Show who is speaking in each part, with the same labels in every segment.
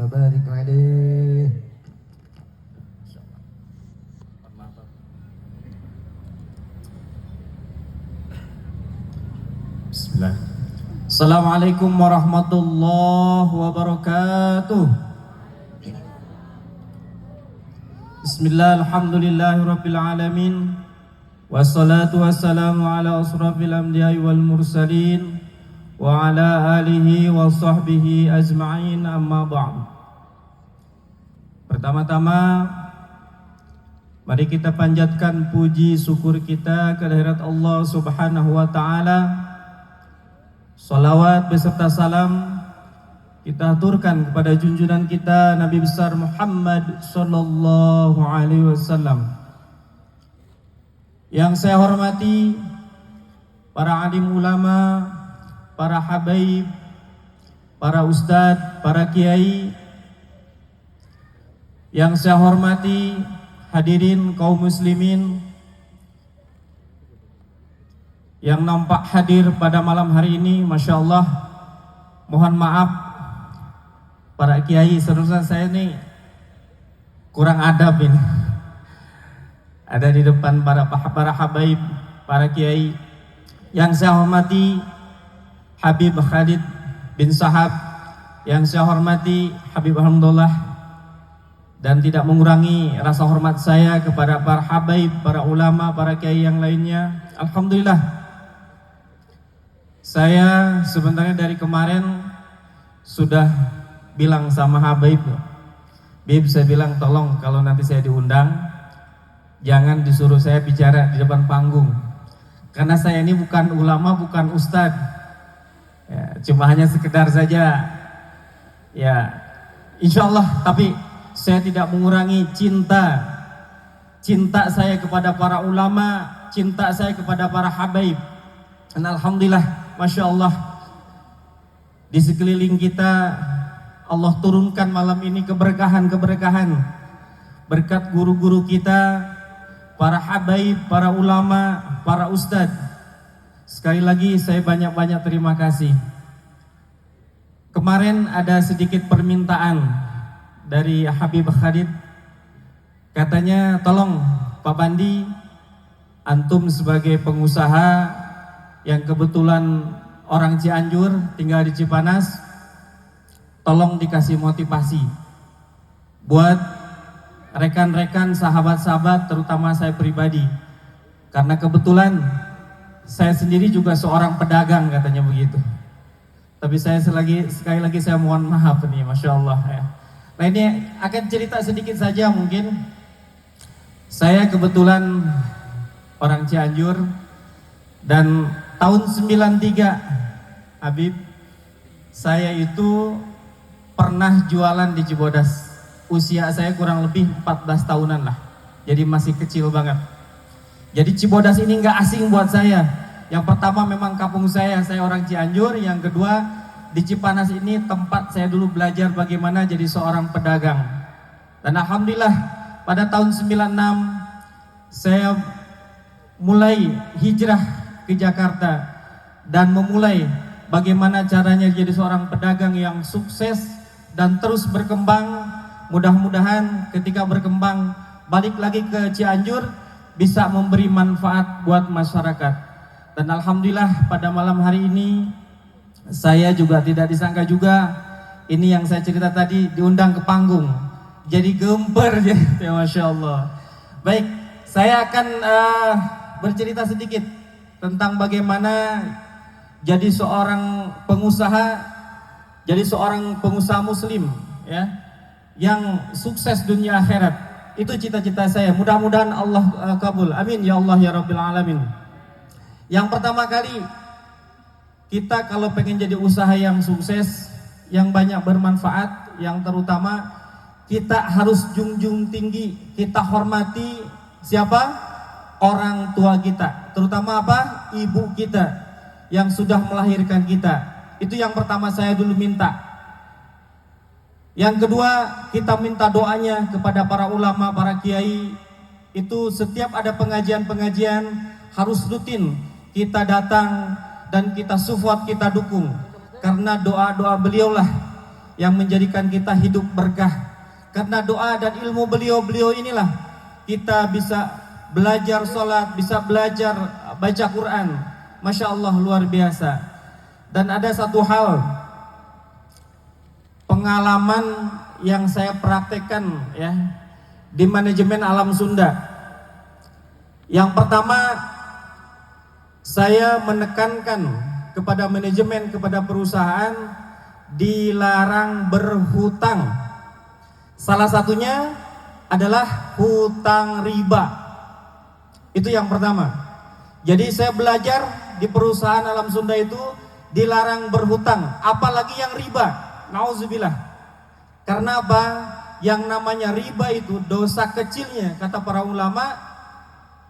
Speaker 1: وبارك عليه.
Speaker 2: Bismillah. Assalamualaikum warahmatullahi wabarakatuh. Bismillah, alhamdulillahirabbil alamin. Wassalatu wassalamu ala asrafil anbiya'i wal mursalin wa ala alihi wa sahbihi ajma'in, amma ba'd. Pertama-tama mari kita panjatkan puji syukur kita kehadirat Allah Subhanahu wa taala. Salawat beserta salam kita aturkan kepada junjungan kita Nabi besar Muhammad sallallahu alaihi wasallam. Yang saya hormati para alim ulama, para habaib, para ustadz, para kiai. Yang saya hormati hadirin kaum muslimin yang nampak hadir pada malam hari ini, Masya Allah. Mohon maaf para kiai, seharusnya saya ini kurang adab ini. Ada di depan para habaib, para kiai. Yang saya hormati Habib Khalid bin Sahab, yang saya hormati Habib Alhamdulillah, dan tidak mengurangi rasa hormat saya kepada para habaib, para ulama, para kiai yang lainnya. Alhamdulillah, saya sebenarnya dari kemarin sudah bilang sama habaib, Bib, saya bilang tolong kalau nanti saya diundang jangan disuruh saya bicara di depan panggung, karena saya ini bukan ulama, bukan ustadz ya, cuma hanya sekedar saja ya, insya Allah. Tapi saya tidak mengurangi cinta saya kepada para ulama, cinta saya kepada para habaib. Dan alhamdulillah, Masya Allah, di sekeliling kita Allah turunkan malam ini keberkahan berkat guru-guru kita, para habaib, para ulama, para ustadz. Sekali lagi saya banyak-banyak terima kasih. Kemarin ada sedikit permintaan dari Habib Khalid, katanya tolong Pak Bandi, antum sebagai pengusaha yang kebetulan orang Cianjur tinggal di Cipanas, tolong dikasih motivasi buat rekan-rekan, sahabat-sahabat, terutama saya pribadi, karena kebetulan saya sendiri juga seorang pedagang, katanya begitu. Tapi saya sekali lagi saya mohon maaf nih, Masya Allah ya. Nah, ini akan cerita sedikit saja mungkin. Saya kebetulan orang Cianjur, dan tahun 93 Habib, saya itu pernah jualan di Cibodas. Usia saya kurang lebih 14 tahunan lah, jadi masih kecil banget. Jadi Cibodas ini nggak asing buat saya. Yang pertama memang kampung saya orang Cianjur. Yang kedua, di Cipanas ini tempat saya dulu belajar bagaimana jadi seorang pedagang. Dan alhamdulillah pada tahun 96 saya mulai hijrah ke Jakarta dan memulai bagaimana caranya jadi seorang pedagang yang sukses dan terus berkembang. Mudah-mudahan ketika berkembang balik lagi ke Cianjur bisa memberi manfaat buat masyarakat. Dan alhamdulillah pada malam hari ini saya juga tidak disangka juga ini yang saya cerita tadi diundang ke panggung. Jadi gemper ya, Masya Allah. Baik, saya akan bercerita sedikit tentang bagaimana jadi seorang pengusaha muslim ya, yang sukses dunia akhirat. Itu cita-cita saya, mudah-mudahan Allah kabul, amin ya Allah ya Rabbil Alamin. Yang pertama kali, kita kalau pengen jadi usaha yang sukses, yang banyak bermanfaat, yang terutama kita harus junjung tinggi, kita hormati siapa? Orang tua kita, terutama apa? Ibu kita yang sudah melahirkan kita. Itu yang pertama saya dulu minta. Yang kedua, kita minta doanya kepada para ulama, para kiai. Itu setiap ada pengajian-pengajian harus rutin kita datang dan kita support, kita dukung. Karena doa-doa beliaulah yang menjadikan kita hidup berkah. Karena doa dan ilmu beliau-beliau inilah kita bisa belajar sholat, bisa belajar baca Quran. Masya Allah, luar biasa. Dan ada satu hal pengalaman yang saya praktekkan ya di manajemen Alam Sunda. Yang pertama, saya menekankan kepada manajemen, kepada perusahaan, dilarang berhutang. Salah satunya adalah hutang riba. Itu yang pertama. Jadi saya belajar di perusahaan Alam Sunda itu dilarang berhutang, apalagi yang riba. Nauzubillah. Karena apa? Yang namanya riba itu dosa kecilnya, kata para ulama,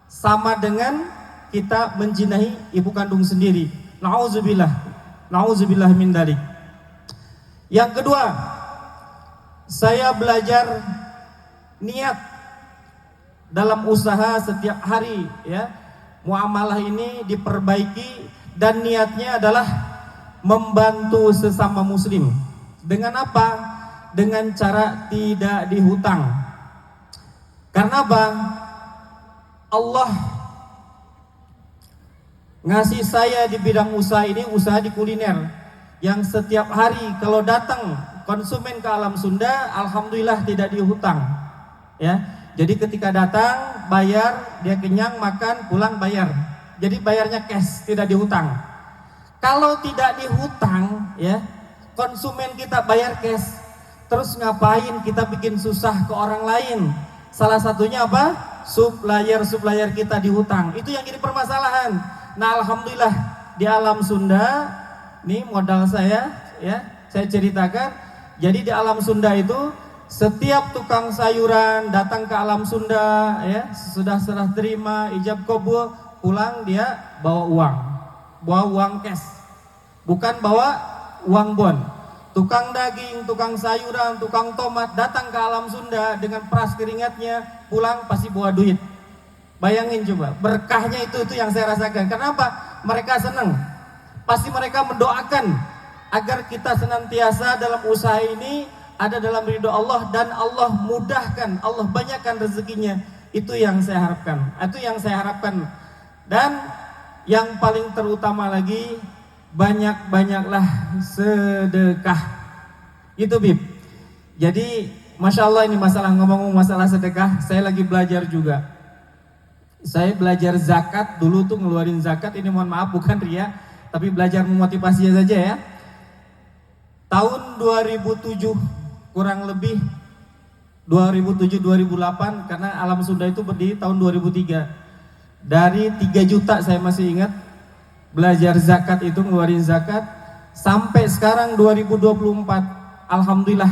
Speaker 2: sama dengan kita menjinahi ibu kandung sendiri. Nauzubillah. Nauzubillah min dzalik. Yang kedua, saya belajar niat dalam usaha setiap hari ya. Muamalah ini diperbaiki dan niatnya adalah membantu sesama muslim. Dengan apa? Dengan cara tidak dihutang. Karena apa? Allah ngasih saya di bidang usaha ini, usaha di kuliner, yang setiap hari kalau datang konsumen ke Alam Sunda, alhamdulillah tidak dihutang ya. Jadi ketika datang bayar, dia kenyang, makan, pulang bayar. Jadi bayarnya cash, tidak dihutang. Kalau tidak dihutang ya, konsumen kita bayar cash, terus ngapain kita bikin susah ke orang lain? Salah satunya apa? Supplier kita dihutang. Itu yang jadi permasalahan. Nah, alhamdulillah di Alam Sunda, nih modal saya ya, saya ceritakan. Jadi di Alam Sunda itu setiap tukang sayuran datang ke Alam Sunda ya, sudah serah terima, ijab kabul, pulang dia bawa uang cash. Bukan bawa uang bon. Tukang daging, tukang sayuran, tukang tomat datang ke Alam Sunda dengan peras keringatnya, pulang pasti bawa duit. Bayangin coba, berkahnya itu yang saya rasakan. Kenapa? Mereka senang. Pasti mereka mendoakan agar kita senantiasa dalam usaha ini ada dalam ridho Allah dan Allah mudahkan, Allah banyakkan rezekinya. Itu yang saya harapkan. Itu yang saya harapkan. Dan yang paling terutama lagi, banyak-banyaklah sedekah. Itu Bib. Jadi Masya Allah, ini masalah ngomong masalah sedekah, saya lagi belajar juga. Saya belajar zakat dulu tuh, ngeluarin zakat. Ini mohon maaf bukan ria, tapi belajar memotivasi saja ya. Tahun 2007 kurang lebih 2007-2008, karena Alam Sunda itu berdiri tahun 2003. Dari 3 juta saya masih ingat belajar zakat itu, ngeluarin zakat, sampai sekarang 2024 alhamdulillah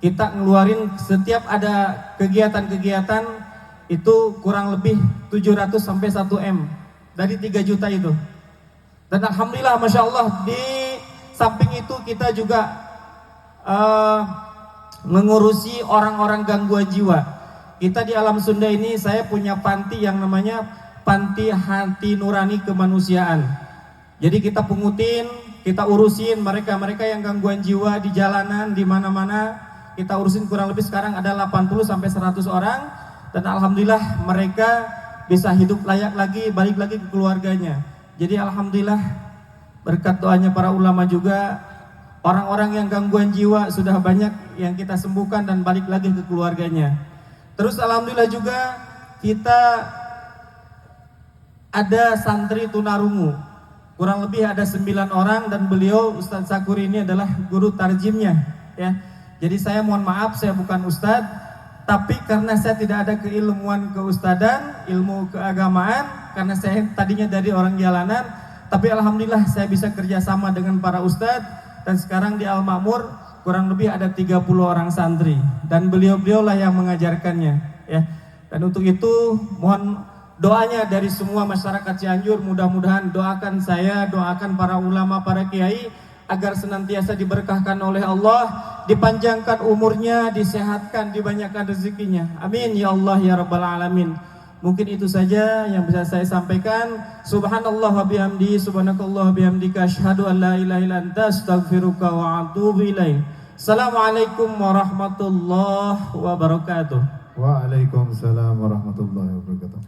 Speaker 2: kita ngeluarin setiap ada kegiatan-kegiatan itu kurang lebih 700 sampai 1 M dari 3 juta itu. Dan alhamdulillah Masya Allah, di samping itu kita juga mengurusi orang-orang gangguan jiwa. Kita di Alam Sunda ini, saya punya panti yang namanya Panti Hati Nurani Kemanusiaan. Jadi kita pungutin, kita urusin mereka-mereka yang gangguan jiwa di jalanan, di mana-mana. Kita urusin kurang lebih sekarang ada 80 sampai 100 orang. Dan alhamdulillah mereka bisa hidup layak lagi, balik lagi ke keluarganya. Jadi alhamdulillah berkat doanya para ulama juga, orang-orang yang gangguan jiwa sudah banyak yang kita sembuhkan dan balik lagi ke keluarganya. Terus alhamdulillah juga kita ada santri tunarungu, kurang lebih ada 9 orang, dan beliau Ustadz Sakur ini adalah guru tarjimnya ya. Jadi saya mohon maaf, saya bukan ustadz, tapi karena saya tidak ada keilmuan keustadan, ilmu keagamaan, karena saya tadinya dari orang jalanan, tapi alhamdulillah saya bisa kerjasama dengan para ustadz, dan sekarang di Al Makmur kurang lebih ada 30 orang santri, dan beliau-beliau lah yang mengajarkannya ya. Dan untuk itu mohon doanya dari semua masyarakat Cianjur, mudah-mudahan doakan saya, doakan para ulama, para kiai, agar senantiasa diberkahkan oleh Allah, dipanjangkan umurnya, disehatkan, dibanyakkan rezekinya. Amin ya Allah ya Rabbal Alamin. Mungkin itu saja yang bisa saya sampaikan. Subhanallah wa bihamdi, subhanakallah wa bihamdika, asyhadu an la ilaha illa anta, astaghfiruka wa atubu ilaik. Assalamualaikum warahmatullahi wabarakatuh.
Speaker 1: Waalaikumsalam warahmatullahi wabarakatuh.